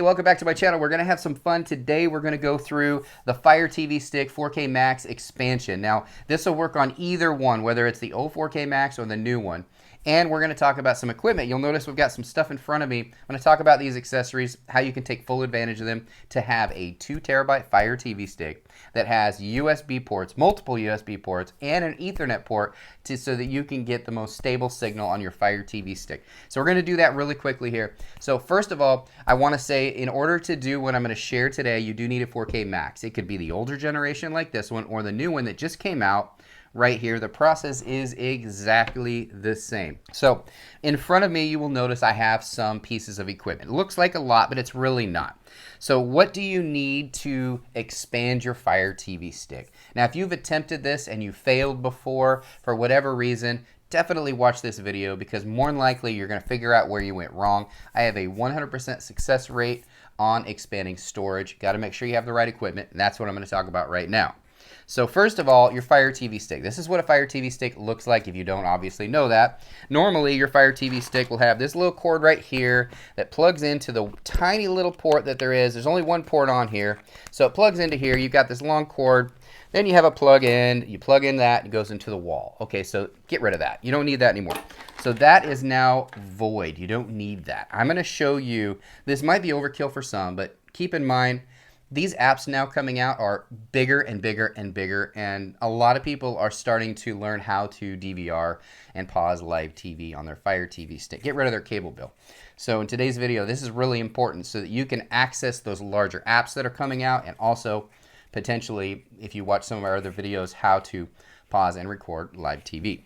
Hey, welcome back to my channel. We're going to have some fun today. We're going to go through the Fire TV Stick 4K Max expansion. Now, this will work on either one, whether it's the old 4K Max or the new one. And we're going to talk about some equipment. You'll notice we've got some stuff in front of me. I'm going to talk about these accessories, how you can take full advantage of them to have a 2 terabyte Fire TV Stick that has USB ports, multiple USB ports, and an Ethernet port so that you can get the most stable signal on your Fire TV Stick. So we're going to do that really quickly here. So first of all, I want to say in order to do what I'm going to share today, you do need a 4K Max. It could be the older generation like this one or the new one that just came out. Right here, the process is exactly the same. So in front of me, you will notice I have some pieces of equipment. It looks like a lot, but it's really not. So what do you need to expand your Fire TV Stick? Now, if you've attempted this and you failed before for whatever reason, definitely watch this video because more than likely you're going to figure out where you went wrong. I have a 100% success rate on expanding storage. Got to make sure you have the right equipment, and that's what I'm going to talk about right now. So first of all, your Fire TV Stick. This is what a Fire TV Stick looks like if you don't obviously know that. Normally, your Fire TV Stick will have this little cord right here that plugs into the tiny little port that there is. There's only one port on here. So it plugs into here. You've got this long cord. Then you have a plug-in. You plug in that. It goes into the wall. Okay, so get rid of that. You don't need that anymore. So that is now void. You don't need that. I'm going to show you. This might be overkill for some, but keep in mind, these apps now coming out are bigger and bigger and bigger, and a lot of people are starting to learn how to DVR and pause live TV on their Fire TV Stick. Get rid of their cable bill. So in today's video, this is really important so that you can access those larger apps that are coming out, and also potentially, if you watch some of our other videos, how to pause and record live TV.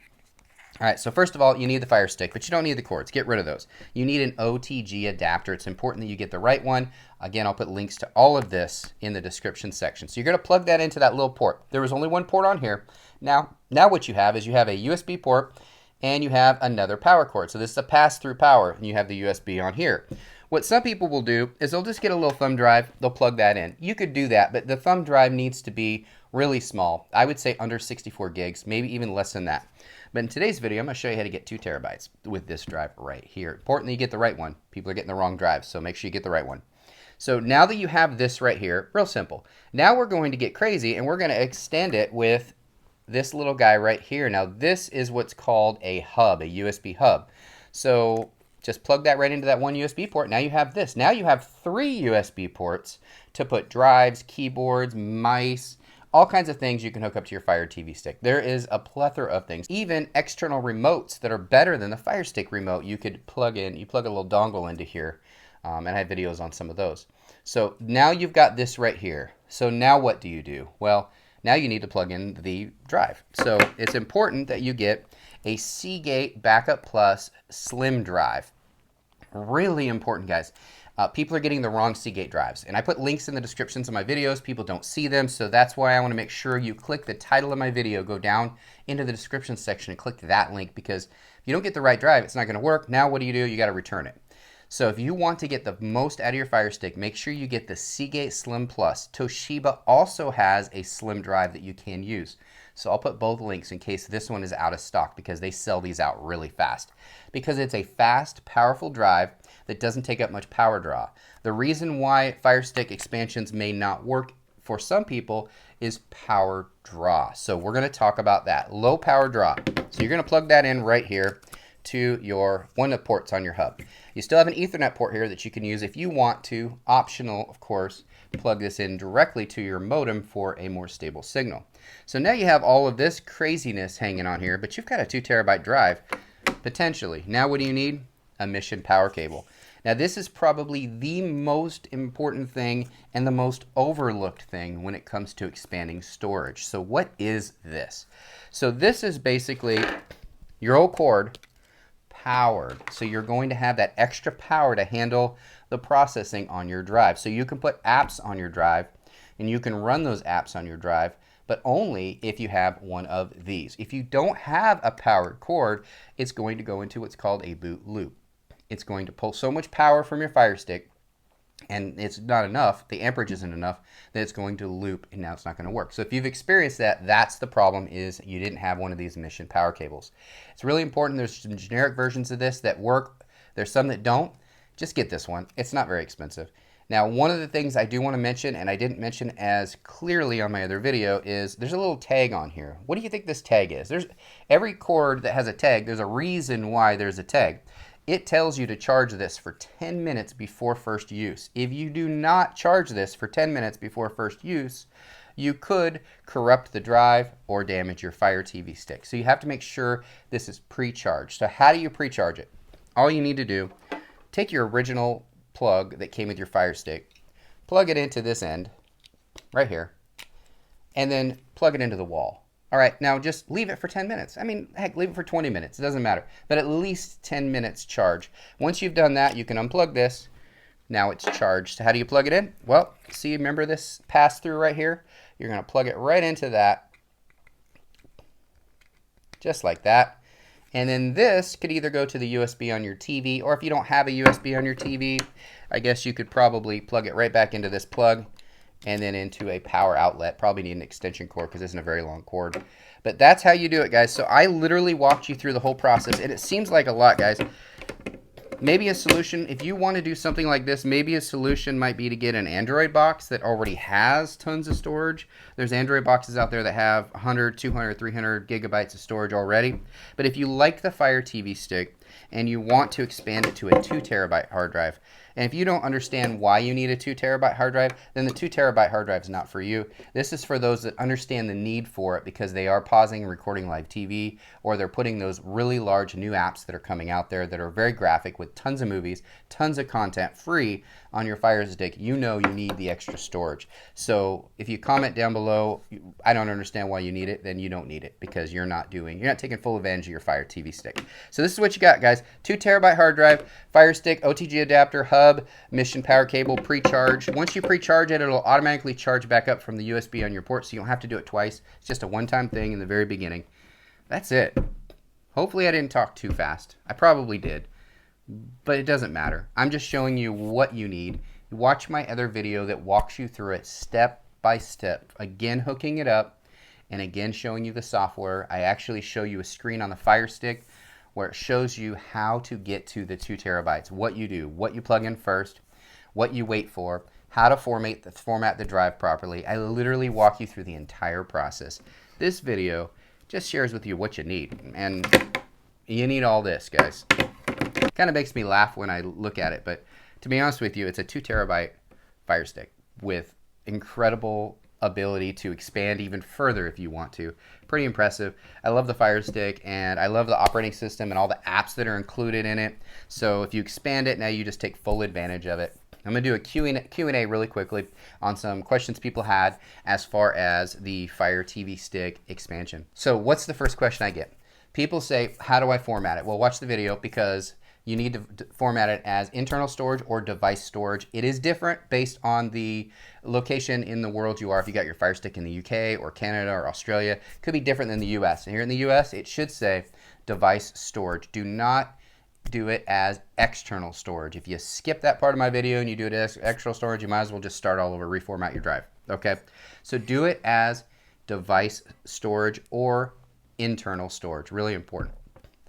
All right, so first of all, you need the Fire Stick, but you don't need the cords. Get rid of those. You need an OTG adapter. It's important that you get the right one. Again, I'll put links to all of this in the description section. So you're going to plug that into that little port. There was only one port on here. Now what you have is you have a USB port and you have another power cord. So this is a pass-through power, and you have the USB on here. What some people will do is they'll just get a little thumb drive. They'll plug that in. You could do that, but the thumb drive needs to be really small. I would say under 64 gigs, maybe even less than that. But in today's video, I'm going to show you how to get 2 terabytes with this drive right here. Important that you get the right one. People are getting the wrong drive, so make sure you get the right one. So now that you have this right here, real simple. Now we're going to get crazy, and we're going to extend it with this little guy right here. Now this is what's called a hub, a USB hub. So just plug that right into that one USB port. Now you have this. Now you have 3 USB ports to put drives, keyboards, mice, all kinds of things you can hook up to your Fire TV Stick. There is a plethora of things. Even external remotes that are better than the Fire Stick remote you could plug in. You plug a little dongle into here, and I have videos on some of those. So now you've got this right here. So now what do you do? Well, now you need to plug in the drive. So it's important that you get a Seagate Backup Plus Slim drive. Really important, guys. People are getting the wrong Seagate drives, and I put links in the descriptions of my videos. People don't see them, so that's why I want to make sure you click the title of my video, go down into the description section and click that link, because if you don't get the right drive, it's not going to work. Now what do? You got to return it. So if you want to get the most out of your Fire Stick, make sure you get the Seagate Slim Plus. Toshiba also has a slim drive that you can use. So I'll put both links in case this one is out of stock, because they sell these out really fast. Because it's a fast, powerful drive that doesn't take up much power draw. The reason why Fire Stick expansions may not work for some people is power draw. So we're going to talk about that. Low power draw. So you're going to plug that in right here to your one of the ports on your hub. You still have an Ethernet port here that you can use if you want to. Optional, of course, plug this in directly to your modem for a more stable signal. So now you have all of this craziness hanging on here, but you've got a 2 terabyte drive, potentially. Now what do you need? A Mission power cable. Now this is probably the most important thing and the most overlooked thing when it comes to expanding storage. So what is this? So this is basically your old cord powered. So you're going to have that extra power to handle the processing on your drive. So you can put apps on your drive, and you can run those apps on your drive, but only if you have one of these. If you don't have a powered cord, it's going to go into what's called a boot loop. It's going to pull so much power from your Fire Stick, and it's not enough, the amperage isn't enough, that it's going to loop, and now it's not going to work. So if you've experienced that, that's the problem, is you didn't have one of these Mission power cables. It's really important. There's some generic versions of this that work. There's some that don't. Just get this one. It's not very expensive. Now, one of the things I do want to mention, and I didn't mention as clearly on my other video, is there's a little tag on here. What do you think this tag is? There's every cord that has a tag, there's a reason why there's a tag. It tells you to charge this for 10 minutes before first use. If you do not charge this for 10 minutes before first use, you could corrupt the drive or damage your Fire TV stick. So you have to make sure this is pre-charged. So how do you pre-charge it? All you need to do, take your original plug that came with your Fire Stick, plug it into this end, right here, and then plug it into the wall. All right, now just leave it for 10 minutes. I mean, heck, leave it for 20 minutes. It doesn't matter, but at least 10 minutes charge. Once you've done that, you can unplug this. Now it's charged. How do you plug it in? Well, see, remember this pass-through right here? You're going to plug it right into that, just like that. And then this could either go to the USB on your TV, or if you don't have a USB on your TV, I guess you could probably plug it right back into this plug and then into a power outlet. Probably need an extension cord because this isn't a very long cord. But that's how you do it, guys. So I literally walked you through the whole process, and it seems like a lot, guys. Maybe a solution, if you want to do something like this, maybe a solution might be to get an Android box that already has tons of storage. There's Android boxes out there that have 100, 200, 300 gigabytes of storage already. But if you like the Fire TV stick and you want to expand it to a 2 terabyte hard drive, and if you don't understand why you need a 2 terabyte hard drive, then the 2 terabyte hard drive is not for you. This is for those that understand the need for it because they are pausing and recording live TV, or they're putting those really large new apps that are coming out there that are very graphic with tons of movies, tons of content free on your Fire Stick. You know you need the extra storage. So if you comment down below, I don't understand why you need it, then you don't need it because you're not taking full advantage of your Fire TV stick. So this is what you got, guys. 2 terabyte hard drive, Fire Stick, OTG adapter, hub, mission power cable, pre-charged. Once you pre-charge it, it'll automatically charge back up from the USB on your port, so you don't have to do it twice. It's just a one-time thing in the very beginning. That's it. Hopefully I didn't talk too fast. I probably did, but it doesn't matter. I'm just showing you what you need. Watch my other video that walks you through it step by step. Again, hooking it up and again showing you the software. I actually show you a screen on the Fire Stick where it shows you how to get to the 2 terabytes, what you do, what you plug in first, what you wait for, how to format the drive properly. I literally walk you through the entire process. This video just shares with you what you need, and you need all this, guys. Kind of makes me laugh when I look at it, but to be honest with you, it's a 2 terabyte Fire Stick with incredible ability to expand even further if you want to. Pretty impressive. I love the Fire Stick, and I love the operating system and all the apps that are included in it. So if you expand it, now you just take full advantage of it. I'm going to do a Q&A really quickly on some questions people had as far as the Fire TV Stick expansion. So what's the first question I get? People say, how do I format it? Well, watch the video because you need to format it as internal storage or device storage. It is different based on the location in the world you are. If you got your Fire Stick in the UK or Canada or Australia, it could be different than the US. And here in the US, it should say device storage. Do not do it as external storage. If you skip that part of my video and you do it as external storage, you might as well just start all over, reformat your drive. Okay? So do it as device storage or internal storage. Really important.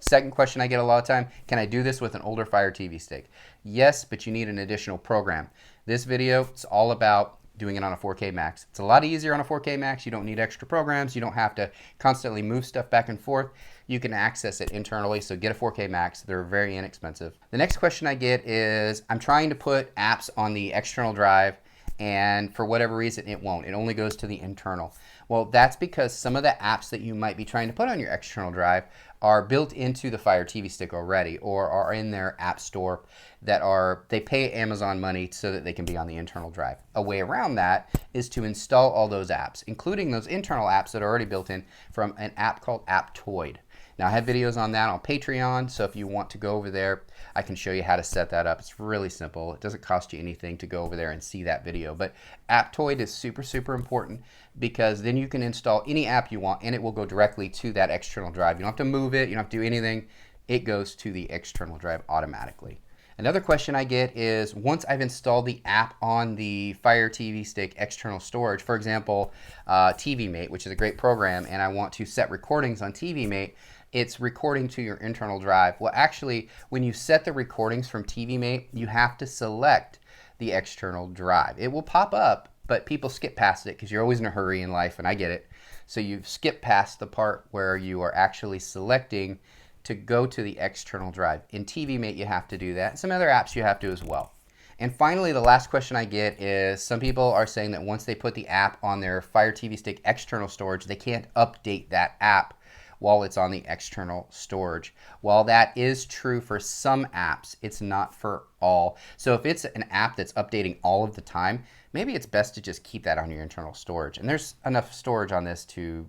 Second question I get a lot of time, can I do this with an older Fire TV stick? Yes, but you need an additional program. This video is all about doing it on a 4K Max. It's a lot easier on a 4K Max. You don't need extra programs. You don't have to constantly move stuff back and forth. You can access it internally, so get a 4K Max. They're very inexpensive. The next question I get is, I'm trying to put apps on the external drive, and for whatever reason it won't. It only goes to the internal. Well, that's because some of the apps that you might be trying to put on your external drive are built into the Fire TV stick already, or are in their app store they pay Amazon money so that they can be on the internal drive. A way around that is to install all those apps, including those internal apps that are already built in from an app called Aptoid. Now, I have videos on that on Patreon, so if you want to go over there, I can show you how to set that up. It's really simple. It doesn't cost you anything to go over there and see that video. But Aptoid is super, super important because then you can install any app you want, and it will go directly to that external drive. You don't have to move it. You don't have to do anything. It goes to the external drive automatically. Another question I get is, once I've installed the app on the Fire TV Stick external storage, for example, TV Mate, which is a great program, and I want to set recordings on TV Mate, it's recording to your internal drive. Well, actually, when you set the recordings from TV Mate, you have to select the external drive. It will pop up, but people skip past it because you're always in a hurry in life, and I get it. So you skip past the part where you are actually selecting to go to the external drive. In TVMate, you have to do that. Some other apps you have to as well. And finally, the last question I get is some people are saying that once they put the app on their Fire TV Stick external storage, they can't update that app while it's on the external storage. While that is true for some apps, it's not for all. So if it's an app that's updating all of the time, maybe it's best to just keep that on your internal storage. And there's enough storage on this to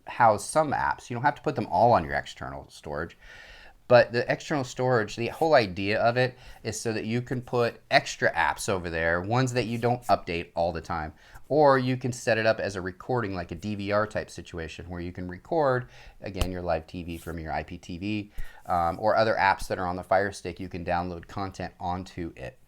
house some apps. You don't have to put them all on your external storage. But the external storage, the whole idea of it is so that you can put extra apps over there, ones that you don't update all the time. Or you can set it up as a recording, like a DVR type situation where you can record, again, your live TV from your IPTV, or other apps that are on the Fire Stick. You can download content onto it.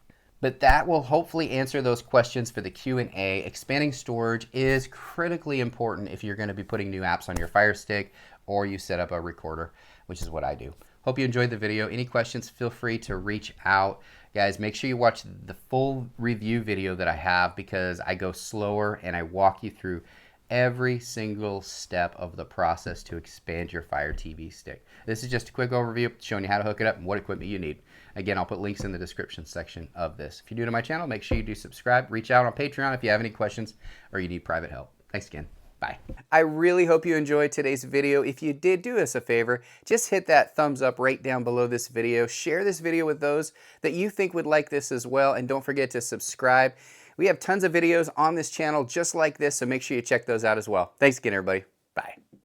But that will hopefully answer those questions for the Q&A. Expanding storage is critically important if you're going to be putting new apps on your Fire Stick or you set up a recorder, which is what I do. Hope you enjoyed the video. Any questions, feel free to reach out. Guys, make sure you watch the full review video that I have because I go slower and I walk you through every single step of the process to expand your Fire TV Stick. This is just a quick overview showing you how to hook it up and what equipment you need. Again, I'll put links in the description section of this. If you're new to my channel, make sure you do subscribe. Reach out on Patreon if you have any questions or you need private help. Thanks again. Bye. I really hope you enjoyed today's video. If you did, do us a favor, just hit that thumbs up right down below this video. Share this video with those that you think would like this as well, and don't forget to subscribe. We have tons of videos on this channel just like this, so make sure you check those out as well. Thanks again, everybody. Bye.